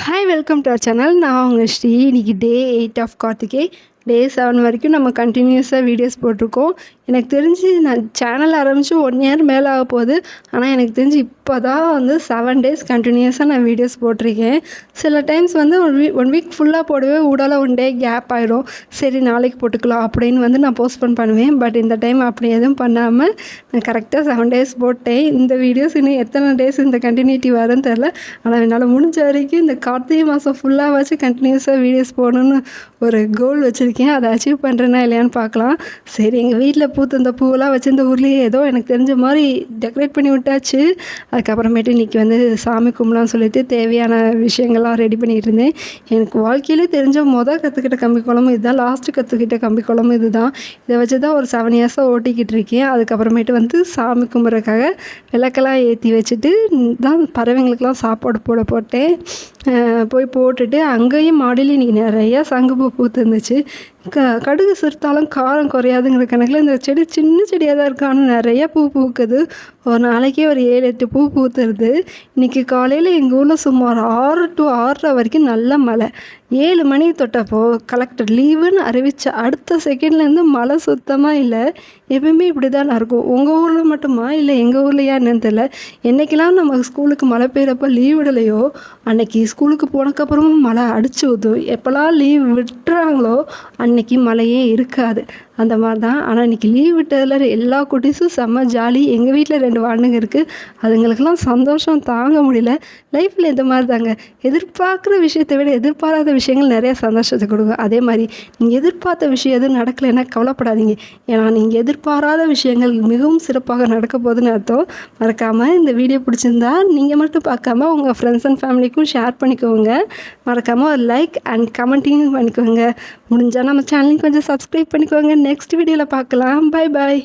Hi welcome to our channel. நான் உங்கள் ஸ்ரீ. இன்றைக்கி டே 8 ஆஃப் கார்த்திகை. டே 7 வரைக்கும் நம்ம கண்டினியூஸாக வீடியோஸ் போட்டிருக்கோம். எனக்கு தெரிஞ்சு நான் சேனல் ஆரம்பித்து 1 இயர் மேலே ஆக போகுது. ஆனால் எனக்கு தெரிஞ்சு இப்போ தான் வந்து 7 டேஸ் கண்டினியூஸாக நான் வீடியோஸ் போட்டிருக்கேன். சில டைம்ஸ் வந்து ஒன் வீக் ஃபுல்லாக போடுவேன், ஊடால 1 டே கேப் ஆகிடும். சரி நாளைக்கு போட்டுக்கலாம் அப்படின்னு வந்து நான் போஸ்ட்போன் பண்ணுவேன். பட் இந்த டைம் அப்படி எதுவும் பண்ணாமல் நான் கரெக்டாக 7 டேஸ் போட்டேன். இந்த வீடியோஸ் இன்னும் எத்தனை டேஸ் இந்த கண்டினியூட்டி வரும்னு தெரில. ஆனால் என்னால் முடிஞ்ச வரைக்கும் இந்த கார்த்திகை மாதம் ஃபுல்லாக வச்சு கண்டினியூஸாக வீடியோஸ் போடணுன்னு ஒரு கோல் வச்சுருக்கேன். அதை அச்சீவ் பண்ணுறேன்னா இல்லையான்னு பார்க்கலாம். சரி, எங்கள் வீட்டில் பூத்து இந்த பூவெல்லாம் வச்சு இந்த ஊர்லேயே ஏதோ எனக்கு தெரிஞ்ச மாதிரி டெக்கரேட் பண்ணி விட்டாச்சு. அதுக்கப்புறமேட்டு இன்றைக்கி வந்து சாமி கும்பலான்னு சொல்லிட்டு தேவையான விஷயங்கள்லாம் ரெடி பண்ணிகிட்டு இருந்தேன். எனக்கு வாழ்க்கையிலே தெரிஞ்ச கற்றுக்கிட்ட கம்பி குழம்பு இதுதான், லாஸ்ட்டு கற்றுக்கிட்ட கம்பி குழம்பு இது தான். இதை வச்சு தான் ஒரு 7 இயர்ஸாக ஓட்டிக்கிட்டு இருக்கேன். அதுக்கப்புறமேட்டு வந்து சாமி கும்பிட்றதுக்காக விளக்கெல்லாம் ஏற்றி வச்சுட்டு தான் பறவைங்களுக்கெல்லாம் சாப்பாடு போட்டேன். போய் போட்டுட்டு அங்கேயும் மாடியில் இன்றைக்கி நிறையா சங்குப்பூ பூத்து இருந்துச்சு. கடுகு சிறுத்தாலும் காரம் குறையாதுங்கிற கணக்கில் இந்த செடி சின்ன செடியாக தான் இருக்குது, ஆனால் நிறையா பூ பூக்குது. ஒரு நாளைக்கே ஒரு 7-8 பூ பூத்துருது. இன்றைக்கி காலையில் எங்கள் ஊரில் சுமார் 6 to 6:30 வரைக்கும் நல்ல மழை. 7 மணி தொட்டப்போ கலெக்டர் லீவுன்னு அறிவித்த அடுத்த செகண்ட்லேருந்து மழை சுத்தமாக இல்லை. எப்பவுமே இப்படி தான் இருக்கும். உங்கள் ஊரில் மட்டுமா இல்லை எங்கள் ஊர்லையா என்னன்னு தெரியல. என்றைக்கெல்லாம் நம்ம ஸ்கூலுக்கு மழை பெய்கிறப்ப லீவ் விடலையோ அன்றைக்கி ஸ்கூலுக்கு போனக்கப்புறமும் மழை அடிச்சு ஊற்றும். எப்போல்லாம் லீவ் விட்டுறாங்களோ அன்றைக்கி மழையே இருக்காது. அந்த மாதிரி தான். ஆனால் இன்றைக்கி லீவ் விட்டதில் எல்லா குட்டீஸும் செம்ம ஜாலி. எங்கள் வீட்டில் 2 வாண்டுங்க இருக்குது. அதுங்களுக்கெல்லாம் சந்தோஷம் தாங்க முடியல. லைஃப்பில் இந்த மாதிரி தாங்க, எதிர்பார்க்குற விஷயத்தை விட எதிர்பாராத விஷயங்கள் நிறையா சந்தோஷத்தை கொடுக்கும். அதே மாதிரி நீங்கள் எதிர்பார்த்த விஷயம் எதுவும் நடக்கலைன்னா கவலைப்படாதீங்க. ஏன்னா நீங்கள் எதிர்பாராத விஷயங்கள் மிகவும் சிறப்பாக நடக்க போகுதுன்னு அர்த்தம். மறக்காமல் இந்த வீடியோ பிடிச்சிருந்தா நீங்கள் மட்டும் பார்க்காம உங்கள் ஃப்ரெண்ட்ஸ் அண்ட் ஃபேமிலிக்கும் ஷேர் பண்ணிக்கோங்க. மறக்காமல் ஒரு லைக் அண்ட் கமெண்ட்டிங் பண்ணிக்கோங்க. முடிஞ்சால் நம்ம சேனலுக்கு கொஞ்சம் சப்ஸ்கிரைப் பண்ணிக்கோங்க. நெக்ஸ்ட் வீடியோவில் பார்க்கலாம். Bye bye.